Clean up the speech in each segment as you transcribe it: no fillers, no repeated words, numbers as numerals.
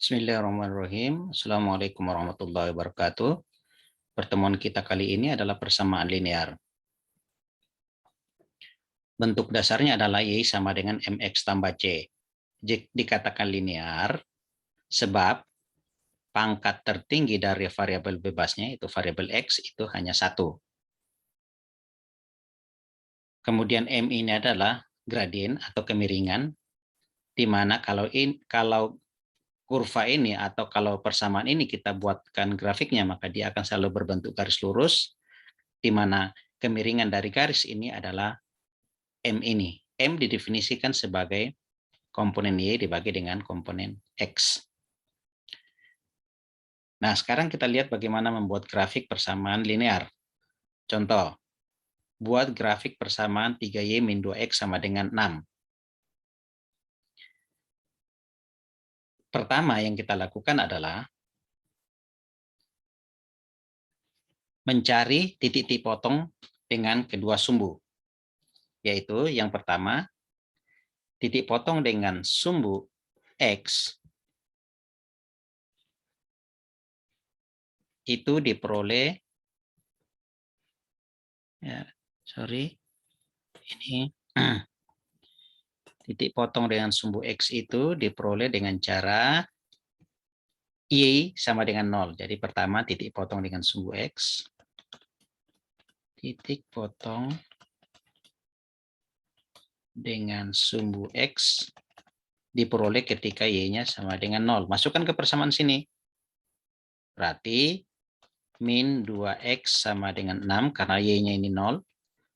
Bismillahirrahmanirrahim. Assalamualaikum warahmatullahi wabarakatuh. Pertemuan kita kali ini adalah persamaan linear. Bentuk dasarnya adalah Y sama dengan MX tambah C. Dikatakan linear sebab pangkat tertinggi dari variabel bebasnya, itu variabel X, itu hanya satu. Kemudian M ini adalah gradien atau kemiringan, di mana kalau kurva ini atau kalau persamaan ini kita buatkan grafiknya, maka dia akan selalu berbentuk garis lurus, di mana kemiringan dari garis ini adalah M ini. M didefinisikan sebagai komponen Y dibagi dengan komponen X. Nah, sekarang kita lihat bagaimana membuat grafik persamaan linear. Contoh, buat grafik persamaan 3Y min 2X sama dengan 6. Pertama yang kita lakukan adalah mencari titik-titik potong dengan kedua sumbu. Yaitu yang pertama, titik potong dengan sumbu X itu diperoleh, ini titik potong dengan sumbu X itu diperoleh dengan cara Y sama dengan 0. Jadi pertama titik potong dengan sumbu X, titik potong dengan sumbu X diperoleh ketika Y-nya sama dengan 0. Masukkan ke persamaan sini. Berarti min 2X sama dengan 6, karena Y-nya ini 0,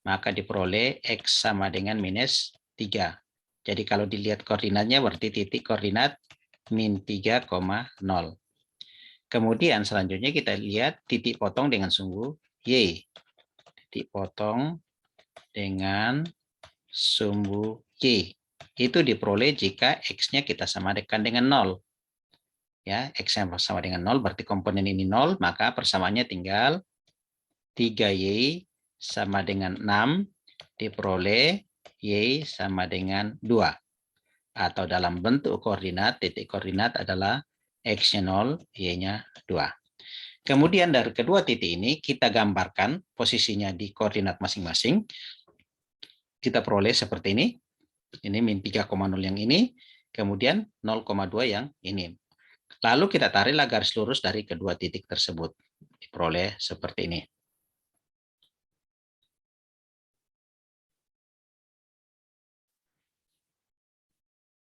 maka diperoleh X sama dengan minus 3. Jadi kalau dilihat koordinatnya berarti titik koordinat min 3,0. Kemudian selanjutnya kita lihat titik potong dengan sumbu Y. Titik potong dengan sumbu Y. Itu diperoleh jika X-nya kita samakan dengan 0. Ya, X-nya sama dengan 0, berarti komponen ini 0, maka persamaannya tinggal 3Y sama dengan 6 diperoleh Y sama dengan 2. Atau dalam bentuk koordinat, titik koordinat adalah X-nya 0, Y-nya 2. Kemudian dari kedua titik ini kita gambarkan posisinya di koordinat masing-masing. Kita peroleh seperti ini. Ini min 3,0 yang ini, kemudian 0,2 yang ini. Lalu kita tariklah garis lurus dari kedua titik tersebut. Diperoleh seperti ini.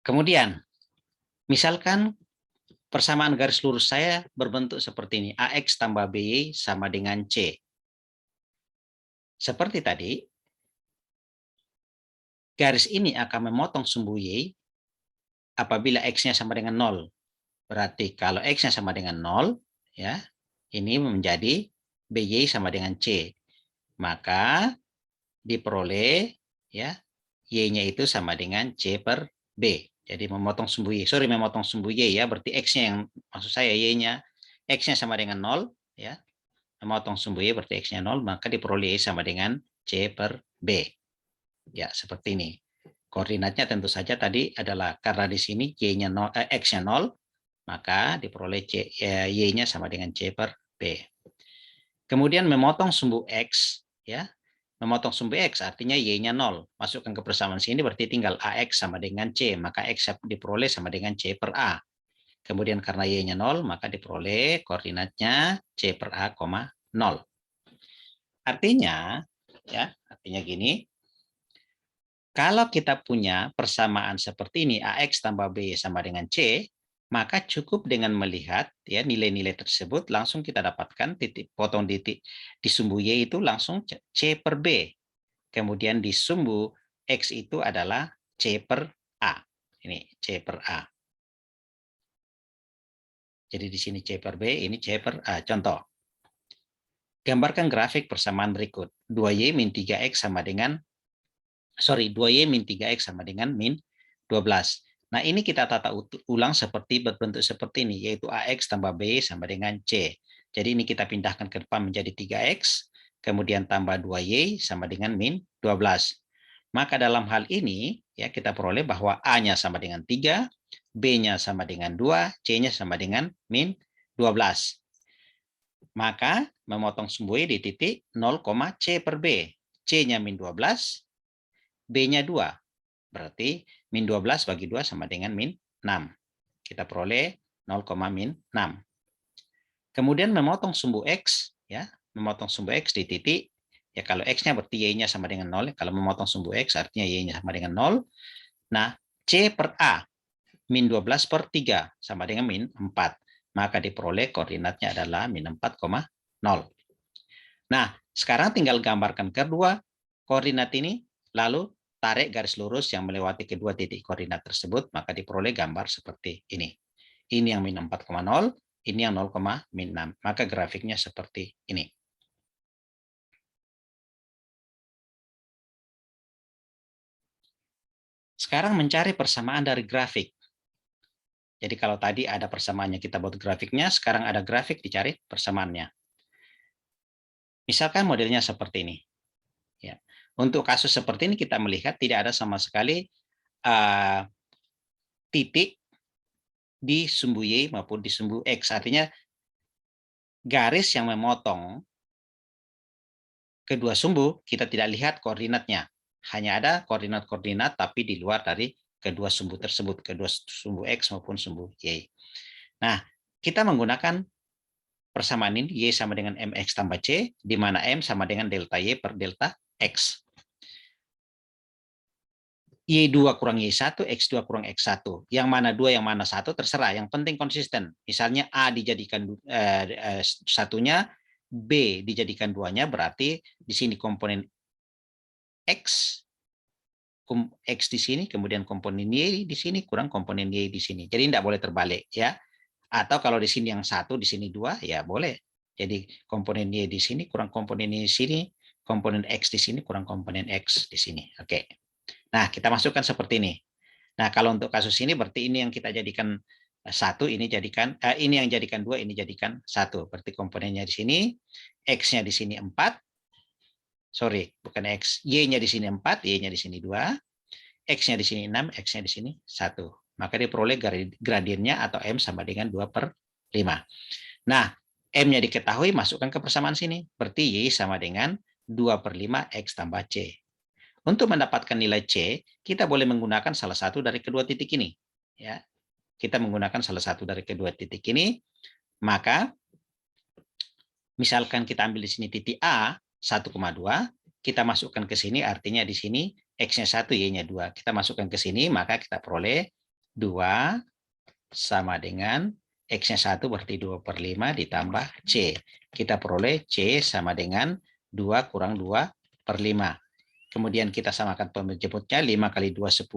Kemudian, misalkan persamaan garis lurus saya berbentuk seperti ini. AX tambah BY sama dengan C. Seperti tadi, garis ini akan memotong sumbu Y apabila X-nya sama dengan 0. Berarti kalau X-nya sama dengan 0, ya, ini menjadi BY sama dengan C. Maka diperoleh, ya, Y-nya itu sama dengan C per B. Jadi memotong sumbu Y. Memotong sumbu Y, ya. Berarti X-nya yang, maksud saya Y-nya, X-nya sama dengan 0, ya. Memotong sumbu Y berarti X-nya 0, maka diperoleh Y sama dengan C per B. Ya, seperti ini. Koordinatnya tentu saja tadi adalah karena di sini Y-nya 0, X-nya 0, maka diperoleh Y-nya sama dengan C per B. Kemudian memotong sumbu X, ya. Memotong sumbu X artinya Y-nya 0. Masukkan ke persamaan sini berarti tinggal AX sama dengan C. Maka X diperoleh sama dengan C per A. Kemudian karena Y-nya 0, maka diperoleh koordinatnya C per A, 0. Artinya, ya, artinya gini, kalau kita punya persamaan seperti ini, AX tambah B sama dengan C, maka cukup dengan melihat, ya, nilai-nilai tersebut, langsung kita dapatkan titik potong titik di sumbu Y itu langsung C per B. Kemudian di sumbu X itu adalah C per A. Ini C per A. Jadi di sini C per B, ini C per A. Contoh. Gambarkan grafik persamaan berikut. 2Y min 3X sama dengan 2Y min 3X sama dengan min 12. Nah, ini kita tata ulang seperti berbentuk seperti ini, yaitu AX tambah B sama dengan C. Jadi ini kita pindahkan ke depan menjadi 3X, kemudian tambah 2Y sama dengan min 12. Maka dalam hal ini, ya, kita peroleh bahwa A-nya sama dengan 3, B-nya sama dengan 2, C-nya sama dengan min 12. Maka memotong sumbu Y di titik 0, C per B. C-nya min 12, B-nya 2. Berarti min 12 bagi 2 sama dengan min 6. Kita peroleh 0, min 6. Kemudian memotong sumbu X, ya, memotong sumbu X di titik, ya kalau X-nya berarti Y-nya sama dengan 0. Kalau memotong sumbu X artinya Y-nya sama dengan 0. Nah, C per A, min 12 per 3 sama dengan min 4. Maka diperoleh koordinatnya adalah min 4,0. Nah, sekarang tinggal gambarkan kedua koordinat ini, lalu tarik garis lurus yang melewati kedua titik koordinat tersebut, maka diperoleh gambar seperti ini. Ini yang min 4,0, ini yang 0, min 6. Maka grafiknya seperti ini. Sekarang mencari persamaan dari grafik. Jadi kalau tadi ada persamaannya kita buat grafiknya, sekarang ada grafik dicari persamaannya. Misalkan modelnya seperti ini. Ya. Untuk kasus seperti ini kita melihat tidak ada sama sekali titik di sumbu Y maupun di sumbu X. Artinya garis yang memotong kedua sumbu kita tidak lihat koordinatnya. Hanya ada koordinat-koordinat tapi di luar dari kedua sumbu tersebut, kedua sumbu X maupun sumbu Y. Nah, kita menggunakan persamaan ini, Y sama dengan MX tambah C, di mana M sama dengan delta Y per delta X. Y2 kurang Y1, X2 kurang X1. Yang mana 2, yang mana 1, terserah. Yang penting konsisten. Misalnya A dijadikan satunya, B dijadikan 2-nya, berarti di sini komponen X, X di sini, kemudian komponen Y di sini, kurang komponen Y di sini. Jadi tidak boleh terbalik, ya. Atau kalau di sini yang 1, di sini 2, ya boleh. Jadi komponen Y di sini, kurang komponen Y di sini, komponen X di sini, kurang komponen X di sini. Oke. Nah, kita masukkan seperti ini. Nah, kalau untuk kasus ini berarti ini yang kita jadikan 1, ini jadikan ini yang jadikan 2, ini jadikan 1. Berarti komponennya di sini, X-nya di sini 4. Sorry, bukan X. Y-nya di sini 4, Y-nya di sini 2. X-nya di sini 6, X-nya di sini 1. Maka diperoleh gradiennya atau M sama dengan 2 per 5. Nah, M-nya diketahui, masukkan ke persamaan sini. Berarti Y sama dengan 2 per 5 X tambah C. Untuk mendapatkan nilai C, kita boleh menggunakan salah satu dari kedua titik ini. Ya, kita menggunakan salah satu dari kedua titik ini, maka misalkan kita ambil di sini titik A 1,2, kita masukkan ke sini, artinya di sini X-nya 1, Y-nya 2. Kita masukkan ke sini, maka kita peroleh 2 sama dengan X-nya 1 berarti 2 per 5 ditambah C. Kita peroleh C sama dengan 2 kurang 2 per 5. Kemudian kita samakan penjemputnya, 5 kali 2, 10,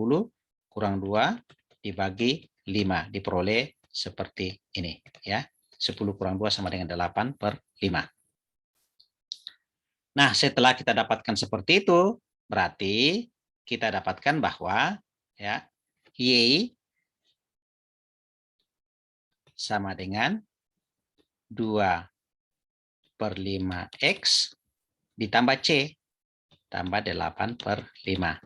kurang 2, dibagi 5. Diperoleh seperti ini. Ya, 10 kurang 2 sama dengan 8 per 5. Nah, setelah kita dapatkan seperti itu, berarti kita dapatkan bahwa ya, Y sama dengan 2 per 5X ditambah C, tambah 8 per 5.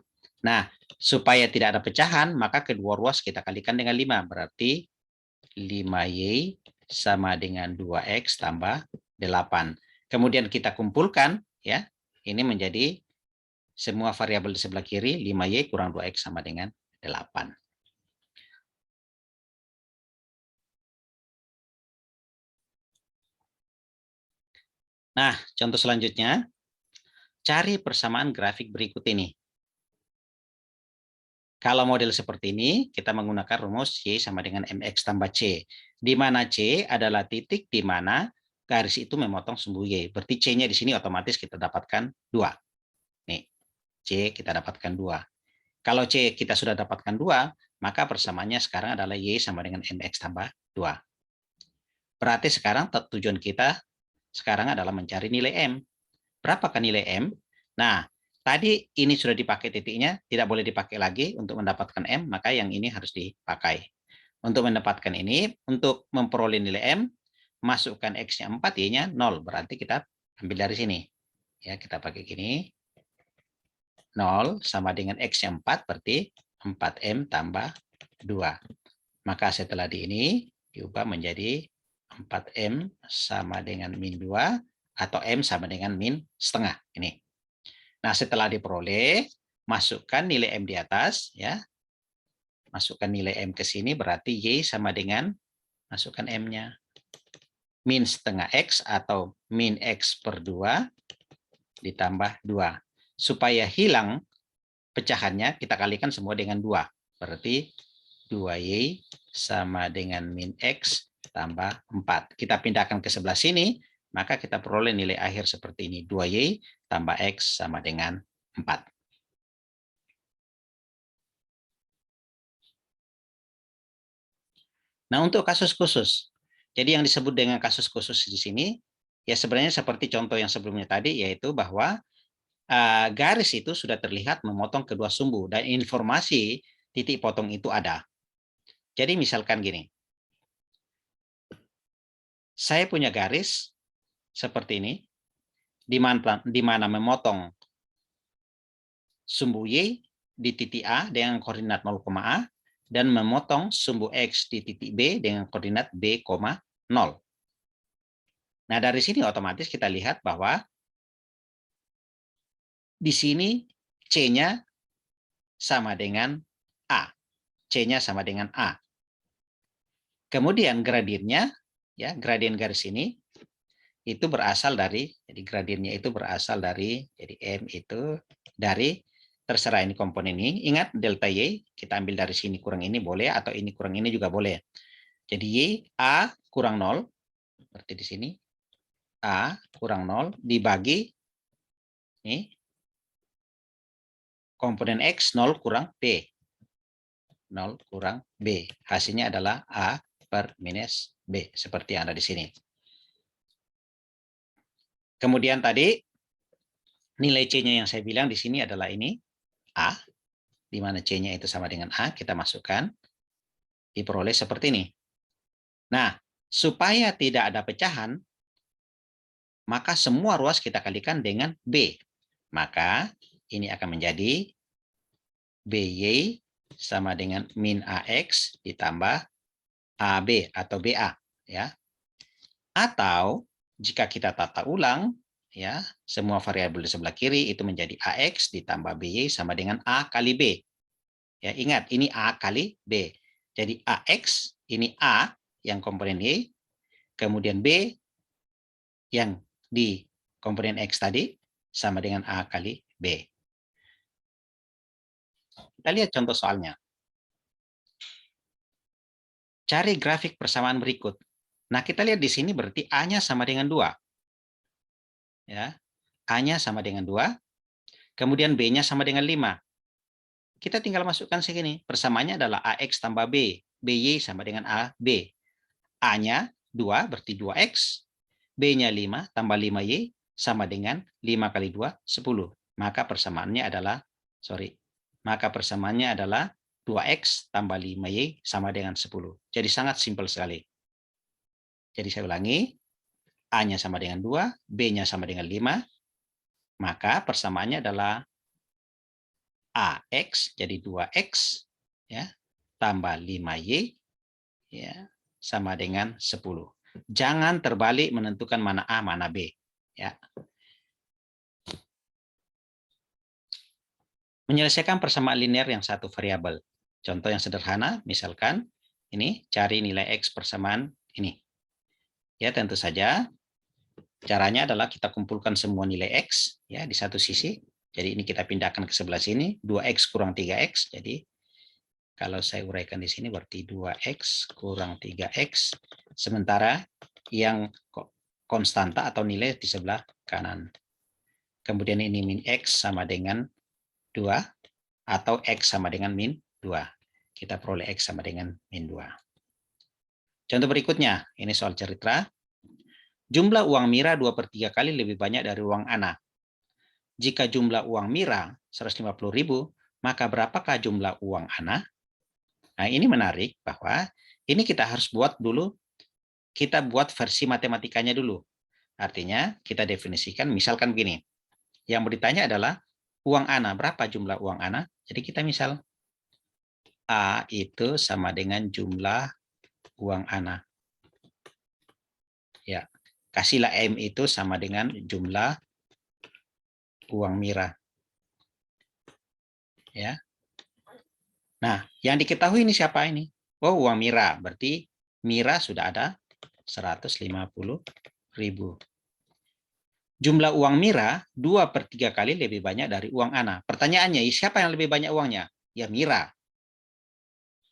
Nah, supaya tidak ada pecahan, maka kedua ruas kita kalikan dengan 5. Berarti 5Y sama dengan 2X tambah 8. Kemudian kita kumpulkan, ya, ini menjadi semua variabel di sebelah kiri, 5Y kurang 2X sama dengan 8. Nah, contoh selanjutnya, cari persamaan grafik berikut ini. Kalau model seperti ini, kita menggunakan rumus Y sama dengan MX tambah C. Di mana C adalah titik di mana garis itu memotong sumbu Y. Berarti C-nya di sini otomatis kita dapatkan 2. Nih, C kita dapatkan 2. Kalau C kita sudah dapatkan 2, maka persamaannya sekarang adalah Y sama dengan MX tambah 2. Berarti sekarang tujuan kita sekarang adalah mencari nilai M. Berapakah nilai M? Nah, tadi ini sudah dipakai titiknya, tidak boleh dipakai lagi untuk mendapatkan M, maka yang ini harus dipakai. Untuk mendapatkan ini, untuk memperoleh nilai M, masukkan X-nya 4, Y-nya 0. Berarti kita ambil dari sini. Ya, kita pakai gini. 0 sama dengan X-nya 4, berarti 4M tambah 2. Maka setelah di ini diubah menjadi 4M sama dengan min 2 atau M sama dengan min setengah. Ini. Nah, setelah diperoleh, masukkan nilai M di atas, ya. Masukkan nilai M ke sini, berarti Y sama dengan, masukkan M-nya. Min setengah X atau min X per 2 ditambah 2. Supaya hilang pecahannya, kita kalikan semua dengan 2. Berarti 2Y sama dengan min X tambah 4. Kita pindahkan ke sebelah sini, maka kita peroleh nilai akhir seperti ini. 2Y tambah X sama dengan 4. Nah, untuk kasus khusus. Jadi yang disebut dengan kasus khusus di sini, ya sebenarnya seperti contoh yang sebelumnya tadi, yaitu bahwa garis itu sudah terlihat memotong kedua sumbu, dan informasi titik potong itu ada. Jadi misalkan gini, saya punya garis seperti ini, di mana memotong sumbu Y di titik A dengan koordinat 0,A, dan memotong sumbu X di titik B dengan koordinat B, 0. Nah, dari sini otomatis kita lihat bahwa di sini C-nya sama dengan A. C-nya sama dengan A. Kemudian gradiennya, ya, gradien garis ini itu berasal dari, jadi gradiennya itu berasal dari, jadi M itu dari, terserah ini komponen ini. Ingat delta Y, kita ambil dari sini kurang ini boleh, atau ini kurang ini juga boleh. Jadi Y, A kurang 0, berarti di sini A kurang 0 dibagi ini, komponen X 0 kurang B. 0 kurang B. Hasilnya adalah A per minus B, seperti yang ada di sini. Kemudian tadi, nilai C-nya yang saya bilang di sini adalah ini, A, di mana C-nya itu sama dengan A, kita masukkan, diperoleh seperti ini. Nah, supaya tidak ada pecahan, maka semua ruas kita kalikan dengan B. Maka ini akan menjadi BY sama dengan min AX ditambah AB atau BA. Ya. Atau jika kita tata ulang, ya, semua variabel di sebelah kiri itu menjadi AX ditambah BY sama dengan A kali B. Ya, ingat, ini A kali B. Jadi AX, ini A yang komponen Y, kemudian B yang di komponen X tadi, sama dengan A kali B. Kita lihat contoh soalnya. Cari grafik persamaan berikut. Nah, kita lihat di sini berarti A-nya sama dengan 2. Ya, A-nya sama dengan 2, kemudian B-nya sama dengan 5. Kita tinggal masukkan segini. Persamaannya adalah AX tambah B. BY sama dengan AB. A-nya 2 berarti 2X. B-nya 5 tambah 5Y sama dengan 5 kali 2, 10. Maka persamaannya adalah, maka persamaannya adalah 2X tambah 5Y sama dengan 10. Jadi sangat simpel sekali. Jadi saya ulangi, A-nya sama dengan 2, B-nya sama dengan 5, maka persamaannya adalah AX jadi 2X, ya, tambah 5Y, ya, sama dengan 10. Jangan terbalik menentukan mana A, mana B. Ya. Menyelesaikan persamaan linear yang satu variabel. Contoh yang sederhana, misalkan ini cari nilai X persamaan ini. Ya, tentu saja caranya adalah kita kumpulkan semua nilai X, ya, di satu sisi. Jadi ini kita pindahkan ke sebelah sini, 2X kurang 3X. Jadi kalau saya uraikan di sini berarti 2X kurang 3X. Sementara yang konstanta atau nilai di sebelah kanan. Kemudian ini min X sama dengan 2 atau X sama dengan min 2. Kita peroleh X sama dengan min 2. Contoh berikutnya, ini soal cerita. Jumlah uang Mira 2/3 kali lebih banyak dari uang Ana. Jika jumlah uang Mira 150.000, maka berapakah jumlah uang Ana? Nah, ini menarik bahwa ini kita harus buat dulu, kita buat versi matematikanya dulu. Artinya kita definisikan, misalkan begini. Yang mau ditanya adalah uang Ana, berapa jumlah uang Ana? Jadi kita misal A itu sama dengan jumlah uang Ana. Ya, kasihlah M itu sama dengan jumlah uang Mira. Ya. Nah, yang diketahui ini siapa ini? Oh, uang Mira. Berarti Mira sudah ada 150.000. Jumlah uang Mira 2/3 kali lebih banyak dari uang Ana. Pertanyaannya, siapa yang lebih banyak uangnya? Ya Mira.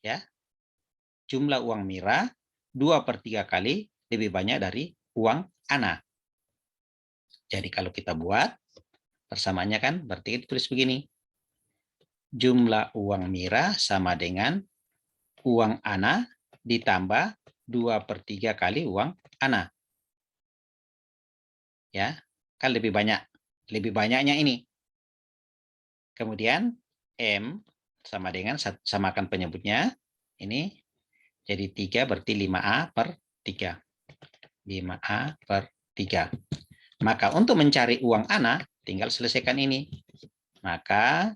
Ya. Jumlah uang Mira 2/3 kali lebih banyak dari uang Ana. Jadi kalau kita buat persamaannya kan berarti ditulis begini. Jumlah uang Mira sama dengan uang Ana ditambah 2/3 kali uang Ana. Ya, kan lebih banyak. Lebih banyaknya ini. Kemudian M sama dengan, samakan penyebutnya. Ini jadi 3 berarti 5A/3. 5A/3. Maka untuk mencari uang Ana, tinggal selesaikan ini. Maka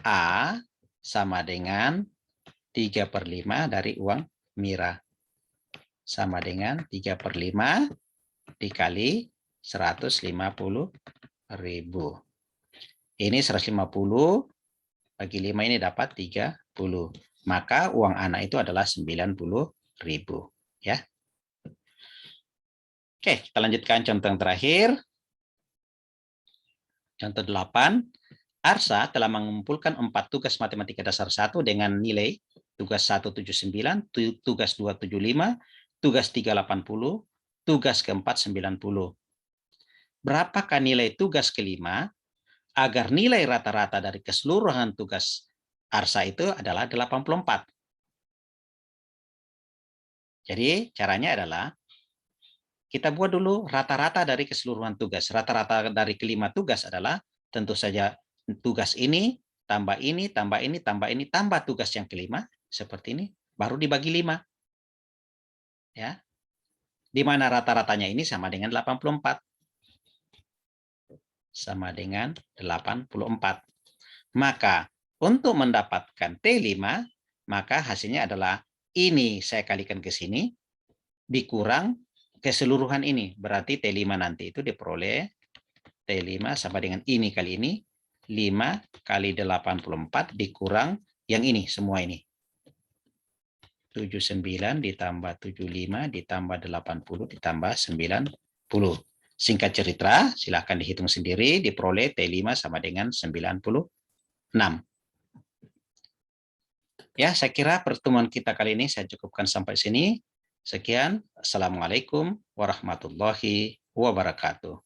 A sama dengan 3/5 dari uang Mira. Sama dengan 3/5 dikali 150.000. Ini 150 bagi 5 ini dapat 30. Maka uang Ana itu adalah 90.000. Ya. Oke, kita lanjutkan contoh yang terakhir. Contoh 8. Arsa telah mengumpulkan 4 tugas matematika dasar 1 dengan nilai tugas 179, tugas 275, tugas 380, tugas keempat 90. Berapakah nilai tugas kelima agar nilai rata-rata dari keseluruhan tugas Arsa itu adalah 84. Jadi caranya adalah kita buat dulu rata-rata dari keseluruhan tugas. Rata-rata dari kelima tugas adalah tentu saja tugas ini, tambah ini, tambah ini, tambah ini, tambah tugas yang kelima, seperti ini, baru dibagi 5. Ya. Di mana rata-ratanya ini sama dengan 84. Sama dengan 84. Maka untuk mendapatkan T5, maka hasilnya adalah ini saya kalikan ke sini, dikurang keseluruhan ini. Berarti T5 nanti itu diperoleh T5 sama dengan ini kali ini. 5 kali 84 dikurang yang ini, semua ini. 79 ditambah 75 ditambah 80 ditambah 90. Singkat cerita, silahkan dihitung sendiri, diperoleh T5 sama dengan 96. Ya, saya kira pertemuan kita kali ini saya cukupkan sampai sini. Sekian. Assalamualaikum warahmatullahi wabarakatuh.